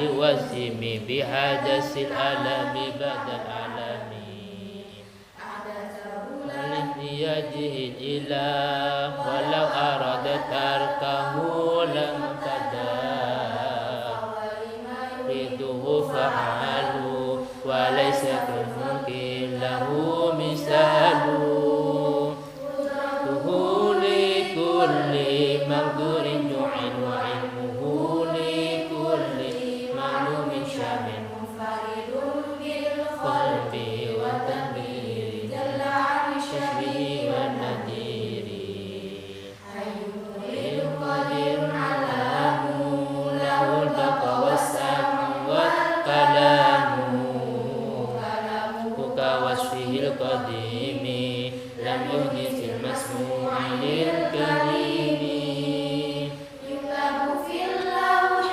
وزم بحدث الألم بعد الألم ليجه الإله ولو أراد تركه لم رده فعلوا وليس كممكن له مثال لكل مقدور جعل وعلمه لكل معلوم شامل منفرد بالقلب والتنبير جل عن التشبيه والنذير حي قدير علام له البقاء والسمع والكلام كوصفه القديم لم يحدث المسموع للكريم يكتب في اللوح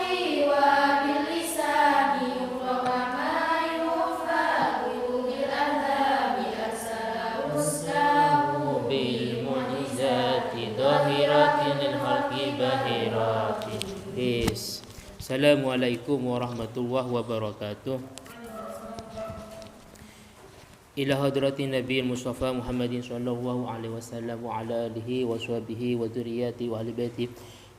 وباللسان يقرأ ما يفرق بالأذهان أرسله رسله بالمعجزات ظاهرات للخلق باهرات. Assalamualaikum warahmatullahi wabarakatuh. Ila hadratin Nabi Mustafa Muhammadin sallallahu alaihi wasallam wa ala alihi wa sahbihi wa dzurriyyati wa ahli baiti.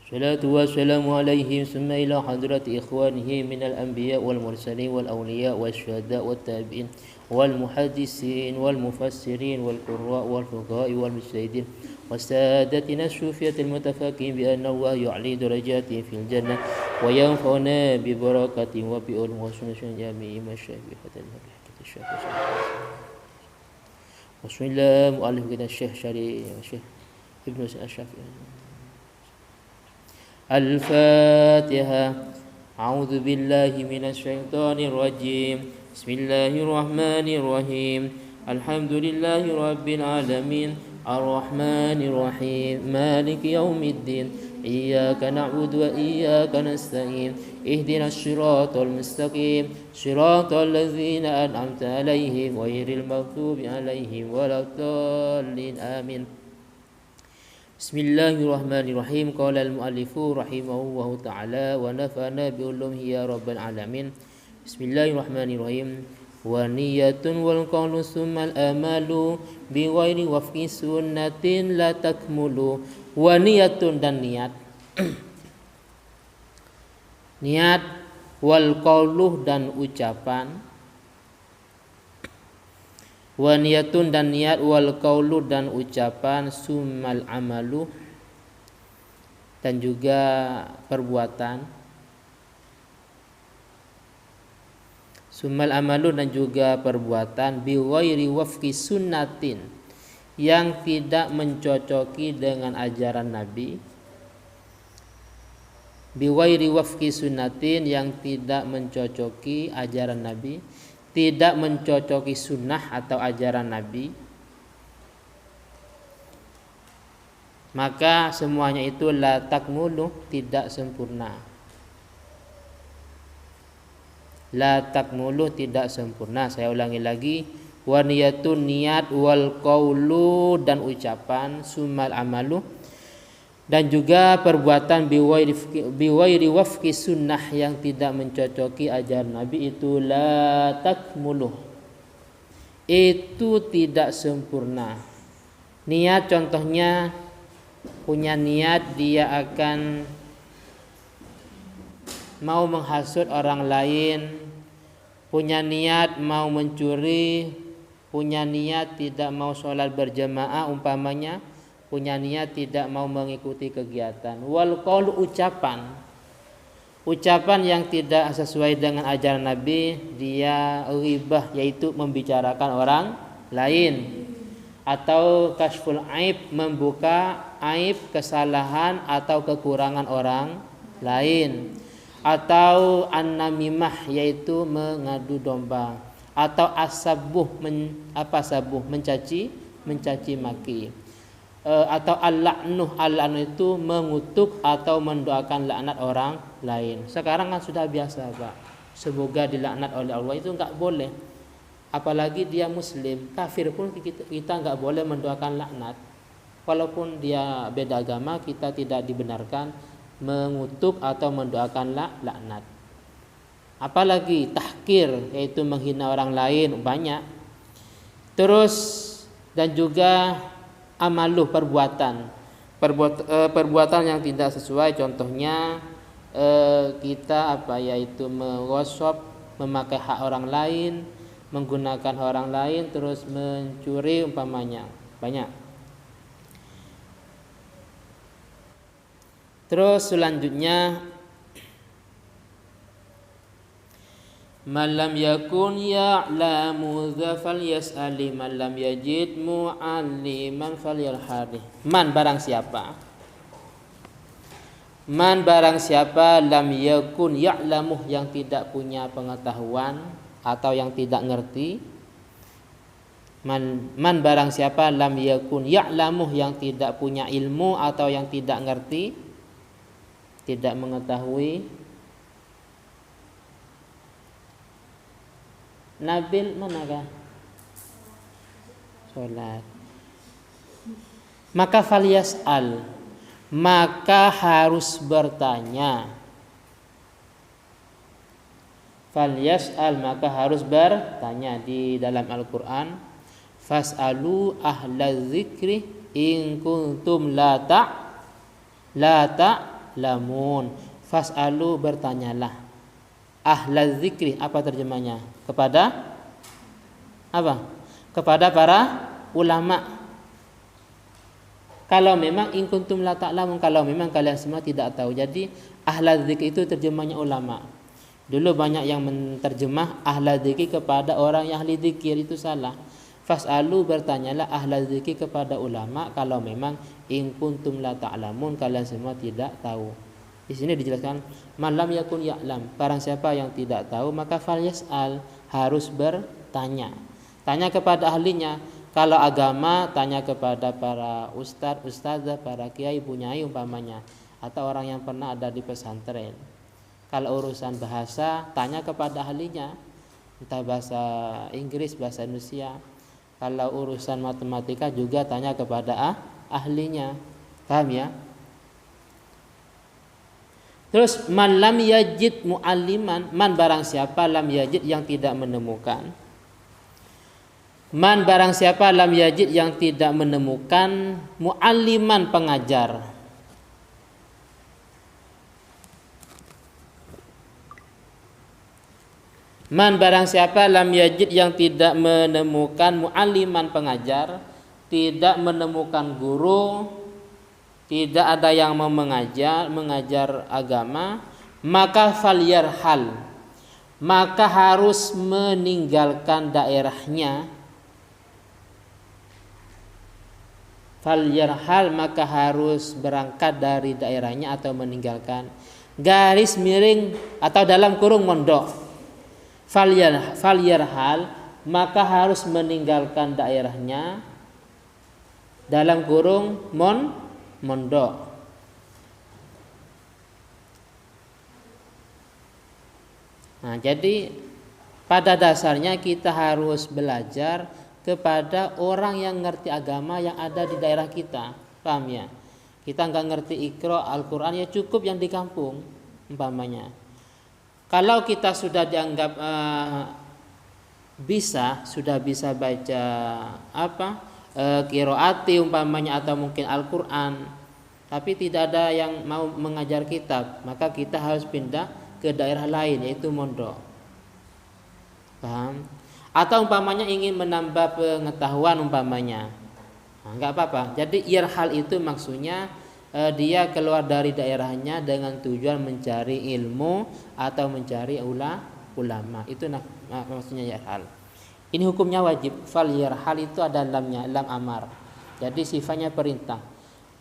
Salatu wa salamu alaihim summa ila hadrati ikhwanihi minal anbiya wal mursalin wal awliya wasyuhada wat tabi'in wal muhaddisin wal mufassirin wal qurra wal fuqaha wal mujtahidin وسادتنا الصوفية المتفقين بأن الله يعلي درجاتهم في الجنة وينفعنا ببركة وبعلم وسنة جميع مشايخ الشيخ بسم الله مؤلف كده الشيخ شريف الشيخ ابن الشافعي. الفاتحة. أعوذ بالله من الشيطان الرجيم. بسم الله الرحمن الرحيم. الحمد لله رب العالمين الرحمن الرحيم مالك يوم الدين إياك نعبد وإياك نستعين اهدنا الصراط المستقيم صراط الذين أنعمت عليهم غير المغضوب عليهم ولا الضالين آمين. بسم الله الرحمن الرحيم. قال المؤلف رحمه الله تعالى ونفعنا بعلومه يا رب العالمين. بسم الله الرحمن الرحيم. Waniyatun wal qawlu summal amalu bi ghairi wafqi sunnatin la takmulu. Waniyatun dan niat niat wal qawlu dan ucapan. Waniyatun dan niat wal qawlu dan ucapan summal amalu dan juga perbuatan. Summal amalu dan juga perbuatan bi ghairi wafqi sunnatin yang tidak mencocoki dengan ajaran Nabi. Bi ghairi wafqi sunnatin yang tidak mencocoki ajaran Nabi, tidak mencocoki sunnah atau ajaran Nabi. Maka semuanya itu la takmulu, tidak sempurna. La takmulu, tidak sempurna. Saya ulangi lagi. Wa niyatun niat wal qaulu dan ucapan summal amalu dan juga perbuatan bi ghairi wafqi sunnah yang tidak mencocoki ajaran Nabi itu la takmulu, itu tidak sempurna. Niat contohnya punya niat dia akan mau menghasut orang lain, punya niat mau mencuri, punya niat tidak mau sholat berjamaah umpamanya, punya niat tidak mau mengikuti kegiatan. Wal qaul ucapan yang tidak sesuai dengan ajaran Nabi, dia ghibah yaitu membicarakan orang lain, atau kashful aib membuka aib, kesalahan atau kekurangan orang lain, atau an-namimah yaitu mengadu domba, atau asabuh mencaci maki, atau al-la'nuh itu mengutuk atau mendoakan laknat orang lain. Sekarang kan sudah biasa, Pak. Semoga dilaknat oleh Allah, itu enggak boleh. Apalagi dia muslim, kafir pun kita enggak boleh mendoakan laknat. Walaupun dia beda agama, kita tidak dibenarkan mengutuk atau mendoakan laknat. Apalagi tahkir, yaitu menghina orang lain, banyak. Terus dan juga amaluh, perbuatan yang tidak sesuai, contohnya kita yaitu mengosop, memakai hak orang lain, menggunakan orang lain, terus mencuri umpamanya, banyak. Terus selanjutnya, man lam yakun ya'lamu dza falyas'ali man lam yajid mu'alliman falyarhadih. Man barang siapa lam yakun ya'lamu, yang tidak punya pengetahuan atau yang tidak ngerti. Man barang siapa lam yakun ya'lamu, yang tidak punya ilmu atau yang tidak ngerti, tidak mengetahui. Nabil manakah? Sholat. Maka falyas'al, maka harus bertanya. Falyas'al, maka harus bertanya. Di dalam Al-Quran, fas'alu ahla dzikri in kuntum la ta'lamun. Fas'alu, bertanyalah. Ahla dzikri, apa terjemahnya? Kepada apa? Kepada para ulama. Kalau memang in kuntum la ta'lamun, kalau memang kalian semua tidak tahu. Jadi ahla dzikri itu terjemahnya ulama. Dulu banyak yang menerjemah ahla dzikri kepada orang yang ahli dzikir, itu salah. Fas'alu, bertanyalah ahla dzikri kepada ulama kalau memang in kuntum la ta'lamun, kalian semua tidak tahu. Di sini dijelaskan malam yakun ya'lam, barang siapa yang tidak tahu maka falyas'al, harus bertanya. Tanya kepada ahlinya. Kalau agama, tanya kepada para ustadzah, para kiai, bunyai umpamanya, atau orang yang pernah ada di pesantren. Kalau urusan bahasa, tanya kepada ahlinya, entah bahasa Inggris, bahasa Indonesia. Kalau urusan matematika juga tanya kepada ahlinya. Paham ya? Terus man lam yajid mu'alliman, man barang siapa lam yajid, yang tidak menemukan. Man barang siapa lam yajid, yang tidak menemukan mu'alliman, pengajar. Man barang siapa lam yajid, yang tidak menemukan mu'alliman, pengajar, tidak menemukan guru, tidak ada yang mau mengajar agama, maka falyarhal, maka harus meninggalkan daerahnya. Falyarhal, maka harus berangkat dari daerahnya atau meninggalkan. Garis miring atau dalam kurung mondok. Falyarhal, maka harus meninggalkan daerahnya, dalam kurung mondok. Nah, jadi pada dasarnya kita harus belajar kepada orang yang ngerti agama yang ada di daerah kita. Paham ya? Kita nggak ngerti Iqra Al-Quran, ya cukup yang di kampung umpamanya. Kalau kita sudah dianggap sudah bisa baca qiraati umpamanya, atau mungkin Al-Quran, tapi tidak ada yang mau mengajar kitab, maka kita harus pindah ke daerah lain, yaitu mondok. Paham? Atau umpamanya ingin menambah pengetahuan umpamanya, nggak apa-apa. Jadi irhal itu maksudnya dia keluar dari daerahnya dengan tujuan mencari ilmu atau mencari ulama. Itu maksudnya irhal. Ini hukumnya wajib. Fal yarhal itu ada lamnya, lam amar. Jadi sifatnya perintah.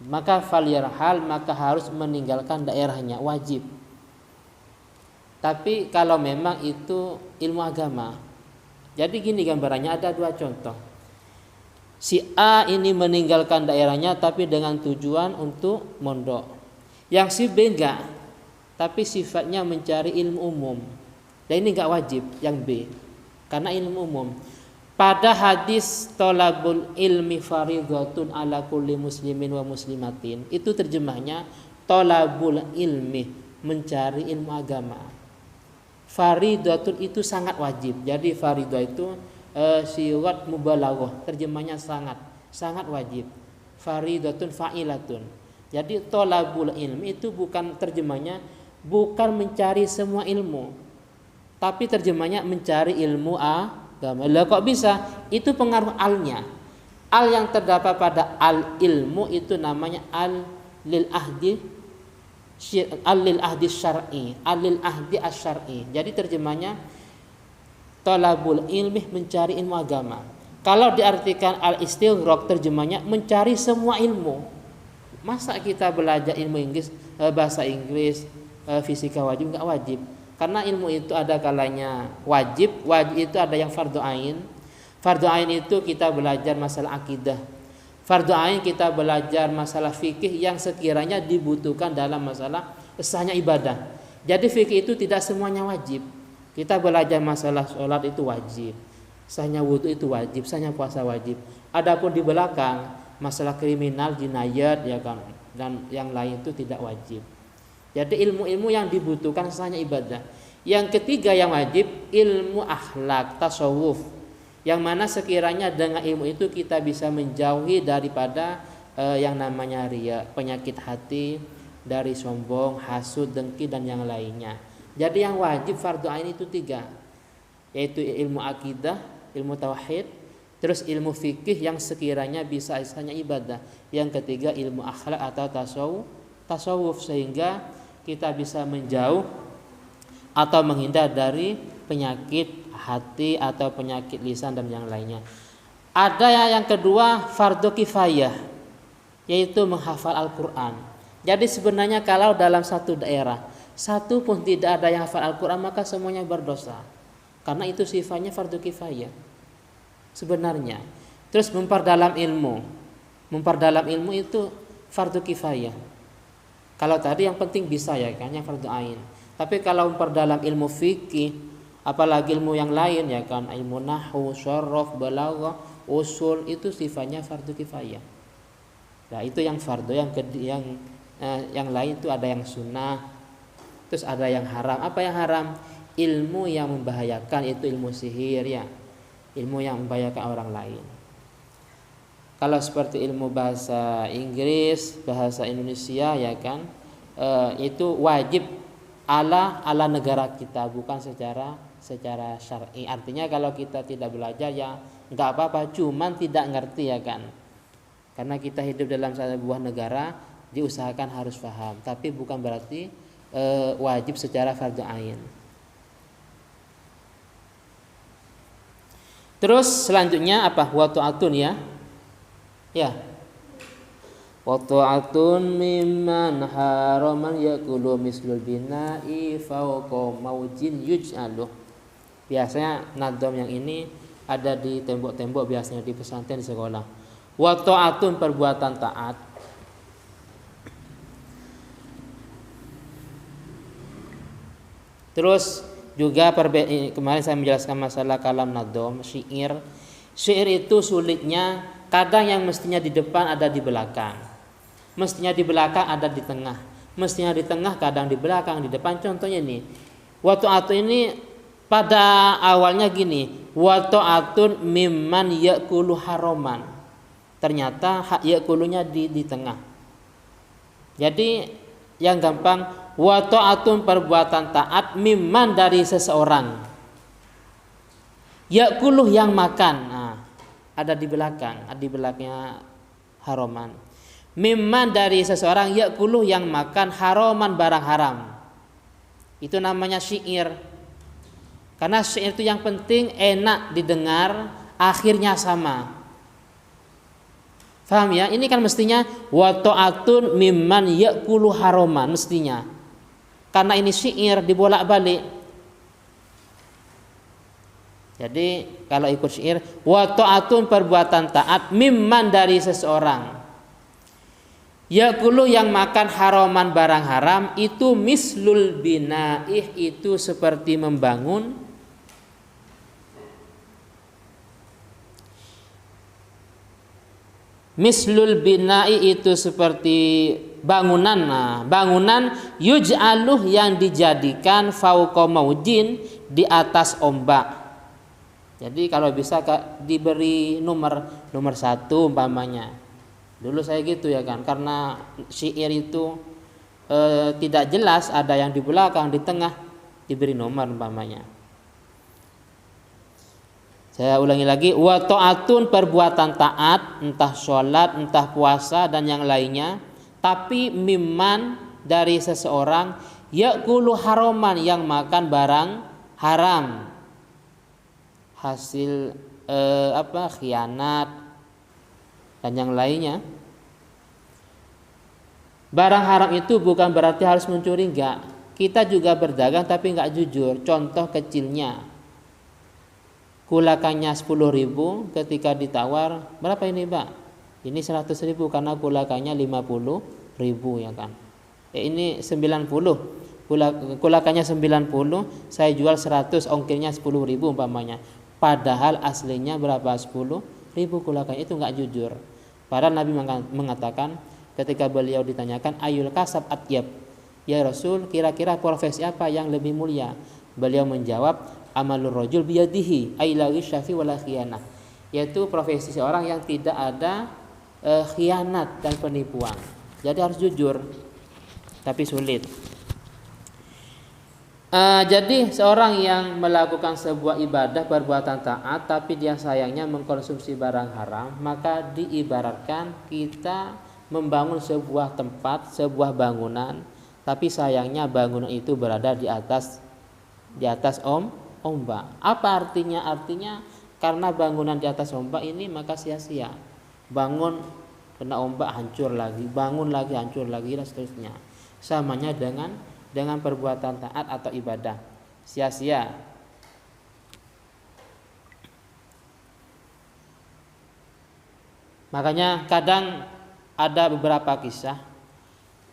Maka fal yarhal, maka harus meninggalkan daerahnya, wajib. Tapi kalau memang itu ilmu agama. Jadi gini gambarannya, ada dua contoh. Si A ini meninggalkan daerahnya tapi dengan tujuan untuk mondok. Yang si B enggak, tapi sifatnya mencari ilmu umum. Dan ini enggak wajib yang B, karena ilmu umum. Pada hadis tolabul ilmi faridhatun ala kulli muslimin wa muslimatin, itu terjemahnya tolabul ilmi, mencari ilmu agama. Faridatun itu sangat wajib. Jadi faridah itu sigat mubalaghah, terjemahnya sangat wajib. Faridatun fa'ilatun. Jadi thalabul ilmi itu bukan terjemahnya bukan mencari semua ilmu, tapi terjemahnya mencari ilmu agama. Lah kok bisa? Itu pengaruh alnya. Al yang terdapat pada al ilmu itu namanya al lil ahdi syar'i, al lil ahdi asy-syar'i. Jadi terjemahnya talabul ilmi, mencari ilmu agama. Kalau diartikan al istighraq terjemahnya mencari semua ilmu. Masa kita belajar ilmu Inggris, bahasa Inggris, fisika wajib? Enggak wajib. Karena ilmu itu ada kalanya wajib itu ada yang fardhu ain. Fardhu ain itu kita belajar masalah akidah. Fardhu ain kita belajar masalah fikih yang sekiranya dibutuhkan dalam masalah sahnya ibadah. Jadi fikih itu tidak semuanya wajib. Kita belajar masalah sholat itu wajib, sahnya wudu itu wajib, sahnya puasa wajib. Adapun di belakang masalah kriminal, jinayat ya kan, dan yang lain itu tidak wajib. Jadi ilmu-ilmu yang dibutuhkan sahnya ibadah. Yang ketiga yang wajib ilmu akhlak, tasawuf. Yang mana sekiranya dengan ilmu itu kita bisa menjauhi daripada yang namanya riya, penyakit hati, dari sombong, hasud, dengki dan yang lainnya. Jadi yang wajib fardhu ain itu 3, yaitu ilmu akidah, ilmu tauhid, terus ilmu fikih yang sekiranya bisa istilahnya ibadah. Yang ketiga ilmu akhlak atau tasawuf sehingga kita bisa menjauh atau menghindar dari penyakit hati atau penyakit lisan dan yang lainnya. Ada yang kedua fardhu kifayah, yaitu menghafal Al-Quran. Jadi sebenarnya kalau dalam satu daerah satu pun tidak ada yang hafal Al-Quran, maka semuanya berdosa, karena itu sifatnya fardhu kifayah sebenarnya. Terus memperdalam ilmu itu fardhu kifayah. Kalau tadi yang penting bisa ya kan, yang fardhu ain. Tapi kalau memperdalam ilmu fikih, apalagi ilmu yang lain ya kan, ilmu nahwu, syaraf, balaghah, usul, itu sifatnya fardu kifayah. Nah, itu yang fardu. Yang lain itu ada yang sunnah, terus ada yang haram. Apa yang haram? Ilmu yang membahayakan, itu ilmu sihir ya, ilmu yang membahayakan orang lain. Kalau seperti ilmu bahasa Inggris, bahasa Indonesia ya kan, itu wajib ala negara kita, bukan secara syar'i. Artinya kalau kita tidak belajar ya nggak apa-apa, cuman tidak ngerti ya kan, karena kita hidup dalam sebuah negara, diusahakan harus paham, tapi bukan berarti wajib secara fardhu ain. Terus selanjutnya apa? Wa ta'atun ya wa ta'atun mimman haraman yakulu mislul bina'i fawqa maujin yuj'aluh. Biasanya nadom yang ini ada di tembok-tembok, biasanya di pesantren, di sekolah. Wa ta'atun, perbuatan taat. Terus juga kemarin saya menjelaskan masalah kalam nadom, syair. Syair itu sulitnya, kadang yang mestinya di depan ada di belakang, mestinya di belakang ada di tengah, mestinya di tengah kadang di belakang, di depan. Contohnya ini, wa ta'atun ini pada awalnya gini, wa ta'atun mimman ya'kulu haraman. Ternyata hak ya'kulunya di tengah. Jadi yang gampang, wa ta'atun perbuatan taat mimman dari seseorang, ya'kulu yang makan. Nah, ada di belakang, ada di belakangnya haraman. Mimman dari seseorang, ya'kulu yang makan haraman, barang haram. Itu namanya syair. Karena syair itu yang penting enak didengar, akhirnya sama. Faham ya? Ini kan mestinya wa ta'atun mimman ya'kulu haraman mestinya. Karena ini syair dibolak-balik. Jadi kalau ikut syair, wa ta'atun perbuatan taat mimman dari seseorang, ya'kulu yang makan haraman, barang haram, itu mislul bina'ih, itu seperti membangun. Mislul bina'i itu seperti bangunan. Nah, bangunan yuj'aluh yang dijadikan fauqa maujin, di atas ombak. Jadi kalau bisa diberi nomor 1 umpamanya. Dulu saya gitu ya kan, karena syair itu tidak jelas, ada yang di belakang, di tengah, diberi nomor umpamanya. Saya ulangi lagi, wa ta'atun, perbuatan taat, entah sholat, entah puasa dan yang lainnya, tapi mimman, dari seseorang, ya'kulu haroman, yang makan barang haram, hasil khianat dan yang lainnya. Barang haram itu bukan berarti harus mencuri, enggak. Kita juga berdagang tapi enggak jujur. Contoh kecilnya, kulakannya 10.000, ketika ditawar, berapa ini Pak? Ini 100.000 karena kulakannya 50.000 ya kan. Ini 90. Kulakannya 90, saya jual 100, ongkirnya 10.000 umpamanya. Padahal aslinya berapa? 10.000 kulakannya, itu enggak jujur. Padahal Nabi mengatakan ketika beliau ditanyakan ayul kasab atyab, ya Rasul, kira-kira profesi apa yang lebih mulia? Beliau menjawab, amalur rajul biyadihi ay la ghasyafi wala khiyanah, yaitu profesi seorang yang tidak ada khianat dan penipuan. Jadi harus jujur, tapi sulit. Jadi seorang yang melakukan sebuah ibadah, perbuatan taat, tapi dia sayangnya mengkonsumsi barang haram, maka diibaratkan kita membangun sebuah tempat, sebuah bangunan, tapi sayangnya bangunan itu berada di atas ombak. Apa artinya? Artinya karena bangunan di atas ombak ini maka sia-sia. Bangun kena ombak hancur lagi, bangun lagi hancur lagi, dan seterusnya. Samanya dengan perbuatan taat atau ibadah, sia-sia. Makanya kadang ada beberapa kisah,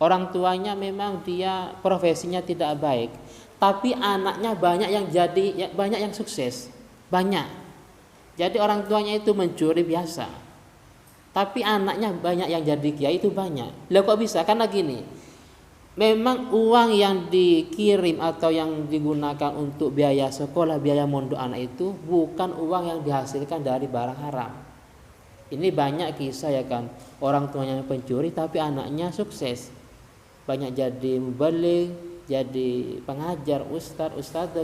orang tuanya memang dia profesinya tidak baik, tapi anaknya banyak yang sukses, banyak. Jadi orang tuanya itu mencuri biasa, tapi anaknya banyak yang jadi kiai, itu banyak. Lah kok bisa? Karena gini, memang uang yang dikirim atau yang digunakan untuk biaya sekolah, biaya mondok anak itu bukan uang yang dihasilkan dari barang haram. Ini banyak kisah ya kan, orang tuanya pencuri tapi anaknya sukses, banyak jadi mubaligh, jadi pengajar, ustaz,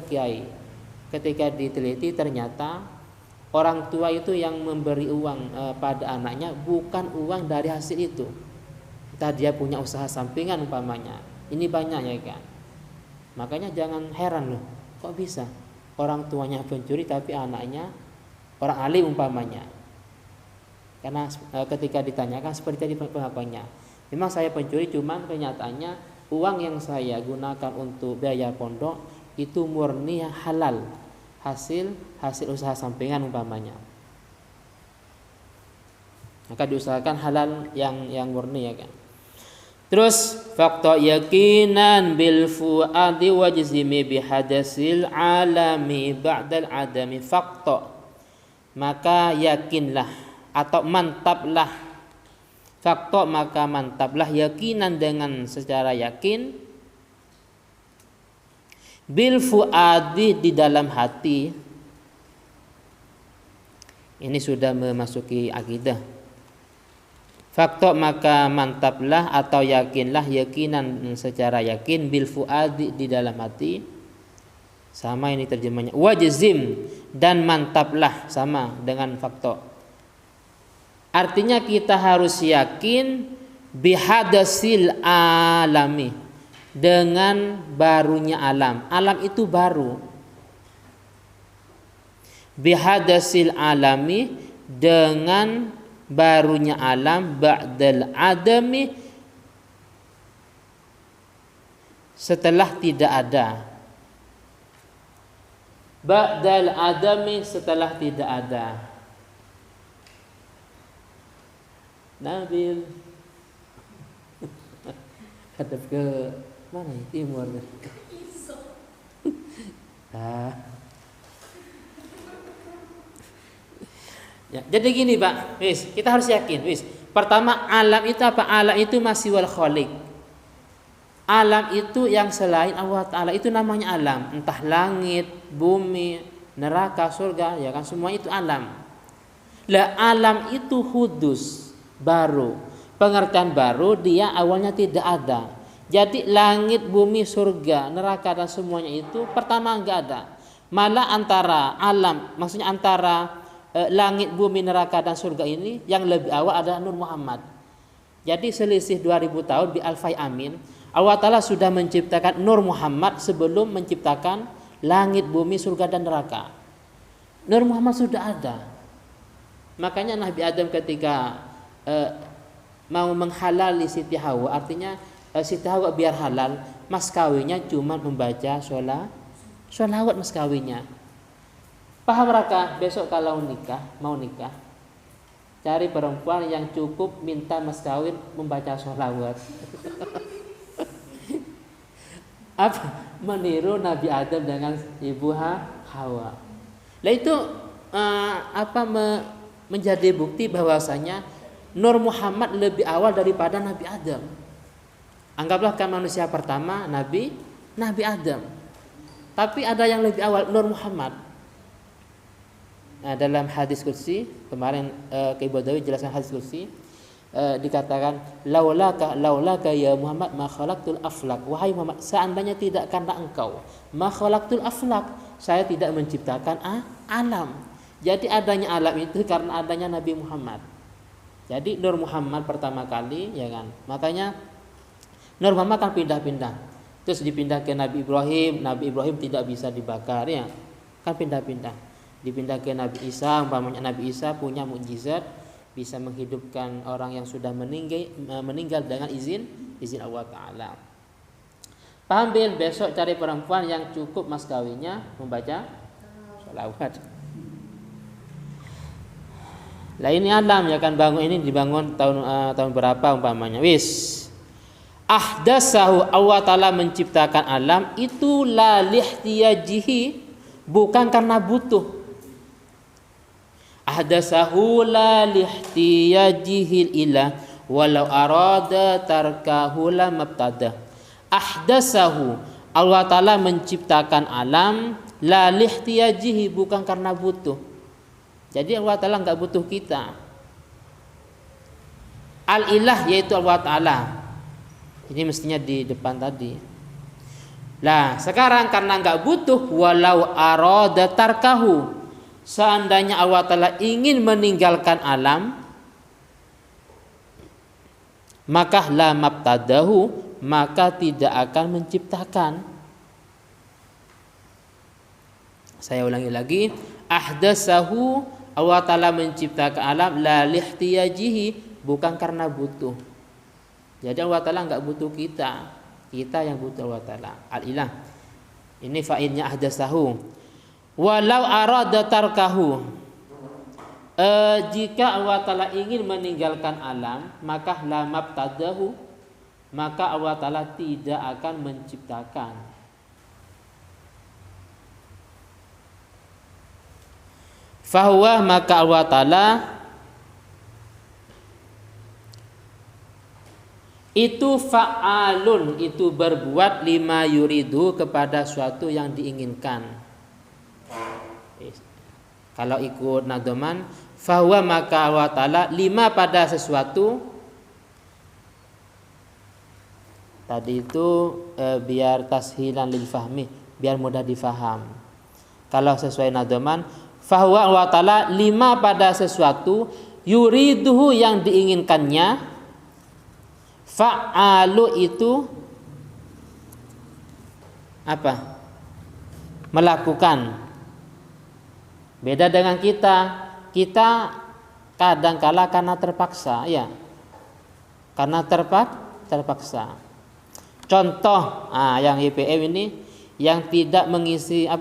kiai. Ketika diteliti ternyata orang tua itu yang memberi uang pada anaknya bukan uang dari hasil itu. Dia punya usaha sampingan umpamanya. Ini banyak ya kan. Makanya jangan heran loh, kok bisa orang tuanya pencuri tapi anaknya orang alim umpamanya. Karena ketika ditanyakan seperti tadi pengakuannya, memang saya pencuri, cuman kenyataannya uang yang saya gunakan untuk biaya pondok itu murni halal, hasil usaha sampingan umpamanya. Maka diusahakan halal yang murni ya kan. Terus fakta yakinan bil fuadi wajzimi bihadasil alami ba'dal adami. Fakta, maka yakinlah atau mantaplah. Fakta, maka mantaplah, yakinan dengan secara yakin, bil fuadi, di dalam hati. Ini sudah memasuki akidah. Fakta, maka mantaplah atau yakinlah, yakinan secara yakin, bil fuadi, di dalam hati. Sama ini terjemahnya. Wajzim, dan mantaplah, sama dengan fakta. Artinya kita harus yakin bihadasil alami, dengan barunya alam. Alam itu baru. Bihadasil alami, dengan barunya alam, ba'dal adami, setelah tidak ada. Ba'dal adami, setelah tidak ada. Nabil hadap ke mana ya? Timur. Ya, jadi gini Pak, kita harus yakin, Pertama, alam itu apa? Alam itu masih wal khaliq. Alam itu yang selain Allah Ta'ala itu namanya alam. Entah langit, bumi, neraka, surga, ya kan, semua itu alam. Lah alam itu hudus, baru. Pengertian baru, dia awalnya tidak ada. Jadi langit, bumi, surga, neraka dan semuanya itu pertama enggak ada. Malah antara alam, maksudnya antara langit, bumi, neraka dan surga ini yang lebih awal adalah Nur Muhammad. Jadi selisih 2000 tahun di Alfai Amin, Allah Ta'ala sudah menciptakan Nur Muhammad sebelum menciptakan langit, bumi, surga dan neraka. Nur Muhammad sudah ada. Makanya Nabi Adam ketika mau menghalali Siti Hawa, artinya Siti Hawa biar halal, mas kawinnya cuma membaca sholawat mas kawinnya. Paham Raka? Besok kalau mau nikah, cari perempuan yang cukup minta mas kawin membaca sholawat. Apa? Meniru Nabi Adam dengan Ibu Hawa. Lah itu menjadi bukti bahwasanya Nur Muhammad lebih awal daripada Nabi Adam. Anggaplah kan manusia pertama Nabi Adam. Tapi ada yang lebih awal, Nur Muhammad. Nah, dalam hadis qudsi kemarin Ki Badawi jelaskan hadis qudsi, dikatakan laulaka ya Muhammad ma khalaqtul aflak. Wahai Muhammad, seandainya tidak karena engkau, ma khalaqtul aflak, saya tidak menciptakan alam. Jadi adanya alam itu karena adanya Nabi Muhammad. Jadi Nur Muhammad pertama kali, ya kan. Makanya Nur Muhammad kan pindah-pindah. Terus dipindah ke Nabi Ibrahim tidak bisa dibakar, ya. Kan pindah-pindah. Dipindah ke Nabi Isa, umpamanya Nabi Isa punya mukjizat bisa menghidupkan orang yang sudah meninggal dengan izin Allah Ta'ala. Paham Bil? Besok cari perempuan yang cukup mas kawinnya membaca sholawat. Lah ini alam, ya kan, bangun ini dibangun tahun berapa umpamanya. Wis. Ahdasahu, Allah Ta'ala menciptakan alam itu la lihtiyajihi, bukan karena butuh. Ahdasahu la lihtiyajihil ilah walau arada tarkahu la mabtada. Ahdasahu, Allah Ta'ala menciptakan alam la lihtiyajihi, bukan karena butuh. Jadi Allah Ta'ala enggak butuh kita. Al-ilah yaitu Allah Ta'ala. Ini mestinya di depan tadi. Lah sekarang karena enggak butuh, walau arada tarkahu, seandainya Allah Ta'ala ingin meninggalkan alam, maka la mabtadahu, maka tidak akan menciptakan. Saya ulangi lagi, ahdasahu, Allah Ta'ala menciptakan alam la lihtiyajihi, bukan karena butuh. Jadi Allah Ta'ala enggak butuh kita yang butuh Allah Ta'ala. Al-ilah ini fa'ilnya ahdasahu. Walau arada tarkahu, jika Allah Ta'ala ingin meninggalkan alam, maka la mabtadahu, maka Allah Ta'ala tidak akan menciptakan. Fahuwa, maka Allah Ta'ala itu fa'alun, itu berbuat lima yuridu, kepada suatu yang diinginkan. Kalau ikut nadoman, fahuwa, maka Allah Ta'ala lima, pada sesuatu. Tadi itu biar tashilan lil fahmi, biar mudah difaham. Kalau sesuai nadoman, fahuwa, Allah Ta'ala lima, pada sesuatu yuriduhu, yang diinginkannya. Fa'alu itu apa? Melakukan. Beda dengan kita kadang-kala karena terpaksa, ya. Karena terpaksa. Contoh, yang IPM ini yang tidak mengisi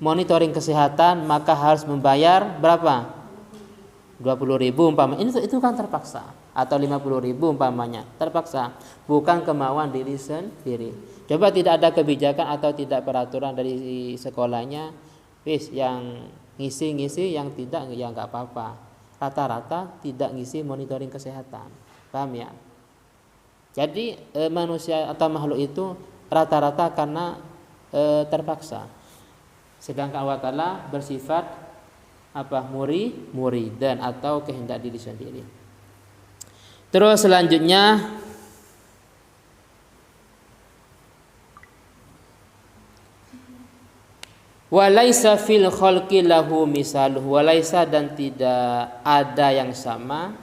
monitoring kesehatan, maka harus membayar berapa? 20.000 umpamanya. Itu kan terpaksa. Atau 50.000 umpamanya, terpaksa, bukan kemauan diri sendiri. Coba tidak ada kebijakan atau tidak peraturan dari sekolahnya, yang ngisi, yang tidak, ya nggak apa-apa. rata-rata tidak ngisi monitoring kesehatan. Paham ya? Jadi manusia atau makhluk itu rata-rata karena terpaksa. Sedangkan Allah Ta'ala bersifat muridan atau kehendak diri sendiri. Terus selanjutnya walaisa fil khalqi lahu misaluh, walaisa dan tidak ada yang sama.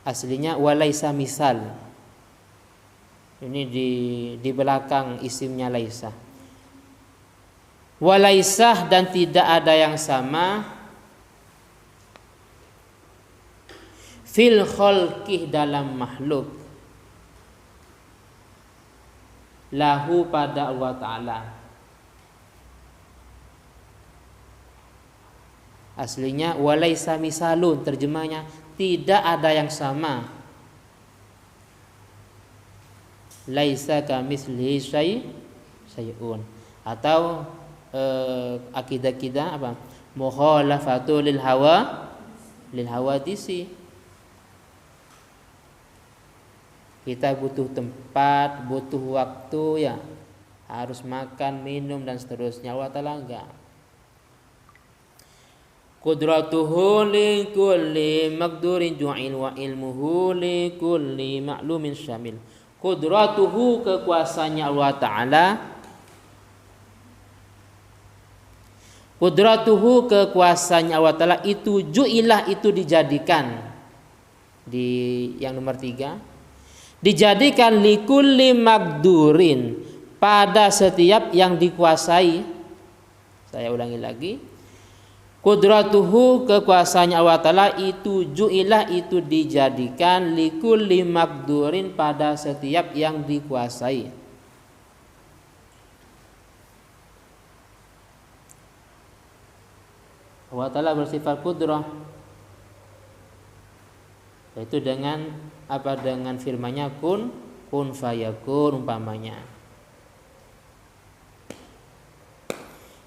Aslinya walaisa misal. Ini di belakang isimnya laisa. Walaisa dan tidak ada yang sama fil khalqi dalam makhluk lahu pada Allah Ta'ala. Aslinya walaisa misalun, terjemahnya tidak ada yang sama. Laisa kamitslihi syai'un. Atau akidah kita mukhalafatu lil hawadisi. Kita butuh tempat, butuh waktu ya, harus makan, minum dan seterusnya. Allah Ta'ala enggak. Qudratuhu li kulli maqdurin ju'il wa ilmuhu li kulli ma'lumin syamil. Qudratuhu, kekuasaannya Allah Ta'ala. Qudratuhu, kekuasaannya Allah Ta'ala itu ju'ilah, itu dijadikan. Di yang nomor 3, dijadikan likulli maqdurin, pada setiap yang dikuasai. Saya ulangi lagi. Qudratuhu, kekuasaannya Allah Ta'ala itu ju'ilah, itu dijadikan likulli maqdurin, pada setiap yang dikuasai. Allah Ta'ala bersifat qudrah, yaitu dengan dengan firman-Nya kun fayakun umpamanya.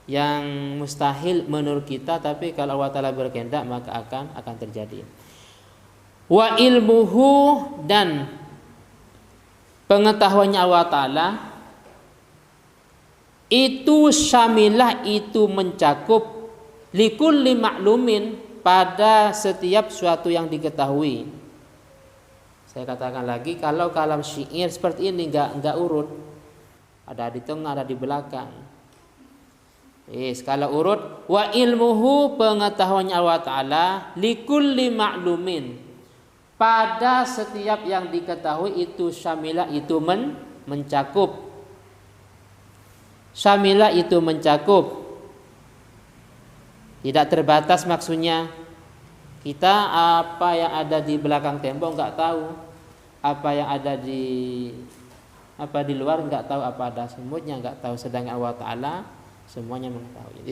Yang mustahil menurut kita, tapi kalau Allah Ta'ala berkehendak maka akan terjadi. Wa ilmuhu, dan pengetahuannya Allah Ta'ala itu syamilah, itu mencakup likulli ma'lumin, pada setiap suatu yang diketahui. Saya katakan lagi, kalau kalam syair seperti ini enggak urut, ada di tengah, ada di belakang. Kalau urut, wa ilmuhu, pengetahuannya Allah Ta'ala likulli ma'lumin, pada setiap yang diketahui, itu syamilah, itu mencakup. Syamilah itu mencakup, tidak terbatas. Maksudnya kita apa yang ada di belakang tembok enggak tahu, apa yang ada di luar enggak tahu, apa ada semutnya enggak tahu. Sedangkan Allah Ta'ala semuanya mengetahui.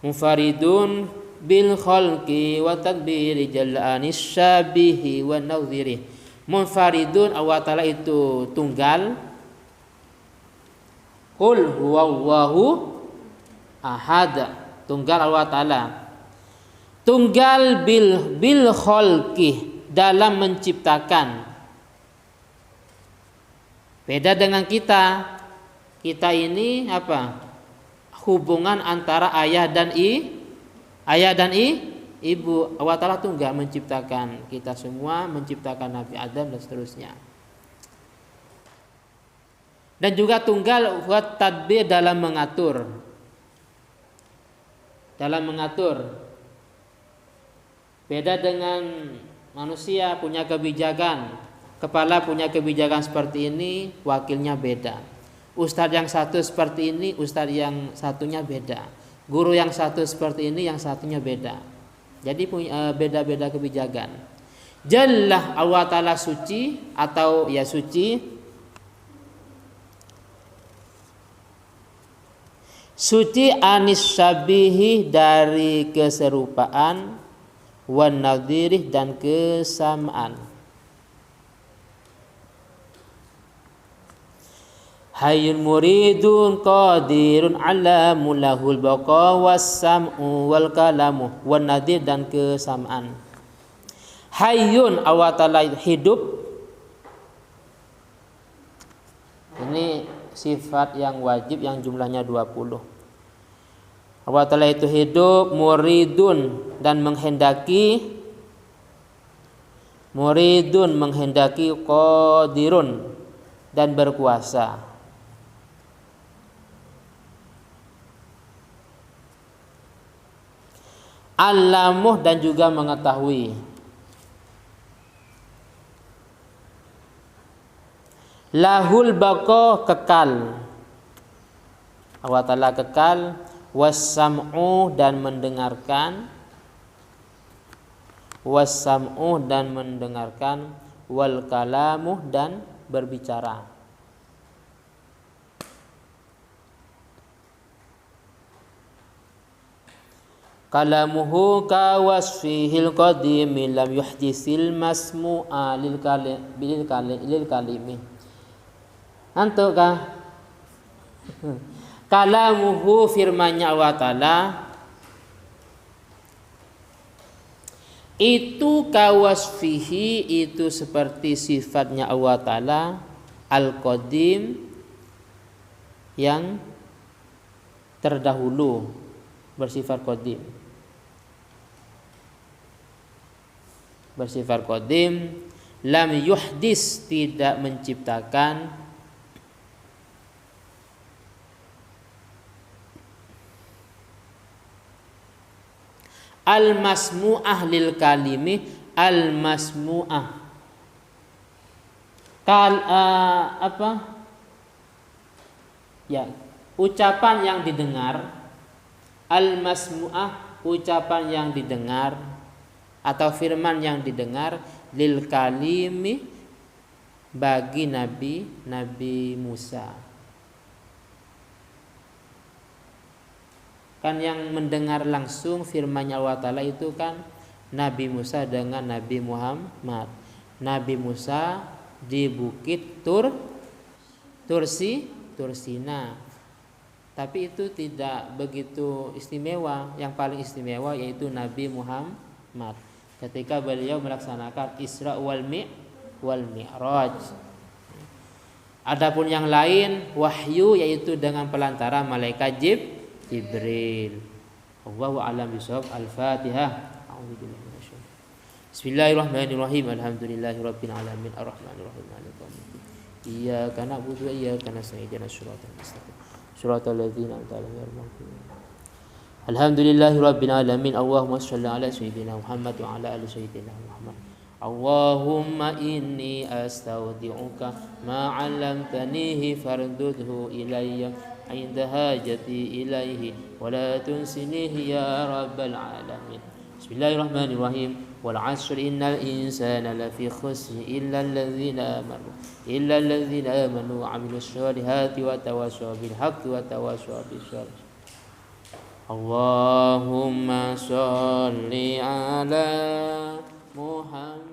Mufaridun bil khalqi wa tadbiri jalla'anis syabihi wa nadhiri. Munfaridun, Allah Ta'ala itu tunggal. Qul huwallahu ahad, tunggal Allah Ta'ala. Tunggal bil khalqi, dalam menciptakan. Beda dengan kita. Kita ini hubungan antara ayah dan ibu. Allah Ta'ala tunggal menciptakan kita semua, menciptakan Nabi Adam dan seterusnya. Dan juga tunggal buat tadbir, dalam mengatur. Beda dengan manusia, punya kebijakan, kepala punya kebijakan seperti ini, wakilnya beda. Ustadz yang satu seperti ini, ustadz yang satunya beda. Guru yang satu seperti ini, yang satunya beda. Jadi punya beda-beda kebijakan. Jallah, Allah Ta'ala suci, atau ya suci. Suci anis syabihi, dari keserupaan, wan nadhirih, dan kesamaan. Hayyun muridun qadirun ala mulahul baqa was-sam'u wal kalamu wan nadir dan kesamaan. Hayyun Allah Ta'ala hidup. Ini sifat yang wajib yang jumlahnya 20. Allah Ta'ala itu hidup, muridun dan menghendaki, muridun menghendaki, qadirun dan berkuasa. Alamuh dan juga mengetahui. Lahul baqa kekal. Allah Ta'ala kekal. Wassam'u dan mendengarkan. Wassam'u dan mendengarkan. Wal kalamu dan berbicara. Kalamuhu ka wasfihil qadimi lam yuhdisil masmu'a lil kalimi. Antuk kah? Kalamuhu firman-Nya Allah Ta'ala itu ka wasfihi itu seperti sifatnya Allah Ta'ala al-qadim yang terdahulu bersifat qadim. Bersifat qadim, lam yuhdis tidak menciptakan, al-masmu'ah lil kalimi, al-masmu'ah ucapan yang didengar, al-masmu'ah ucapan yang didengar atau firman yang didengar, lil kalimi bagi Nabi Musa. Kan yang mendengar langsung firman-Nya Allah Ta'ala itu kan Nabi Musa dengan Nabi Muhammad. Nabi Musa di bukit Tursina. Tapi itu tidak begitu istimewa. Yang paling istimewa yaitu Nabi Muhammad ketika beliau melaksanakan Isra wal Mi'raj. Adapun yang lain wahyu yaitu dengan pelantara malaikat Jibril. Allahu a'lam bishawab. Al-Fatihah. Bismillahirrahmanirrahim. Alhamdulillahirabbil alamin arrahmanirrahim maliki yaumiddin. Iyyaka na'budu wa iyyaka nasta'in ihdinas siratal mustaqim. Siratal ladzina an'amta 'alaihim ghairil maghdubi 'alaihim. Alhamdulillahirabbil alamin. Allahumma shalli ala sayyidina Muhammad wa ala ali sayyidina Muhammad. Allahumma inni astaudi'uka ma 'allamtanihi fardudhu ilayya 'inda hajati ilaihi wa la tunsinihi ya rabbal alamin. Bismillahirrahmanirrahim. Wal 'ashri innal insana lafi khusr illa alladzina amanu wa 'amilus solihati wa tawassaw bil haqqi wa tawassaw bis sabr. Allahumma sholli ala Muhammad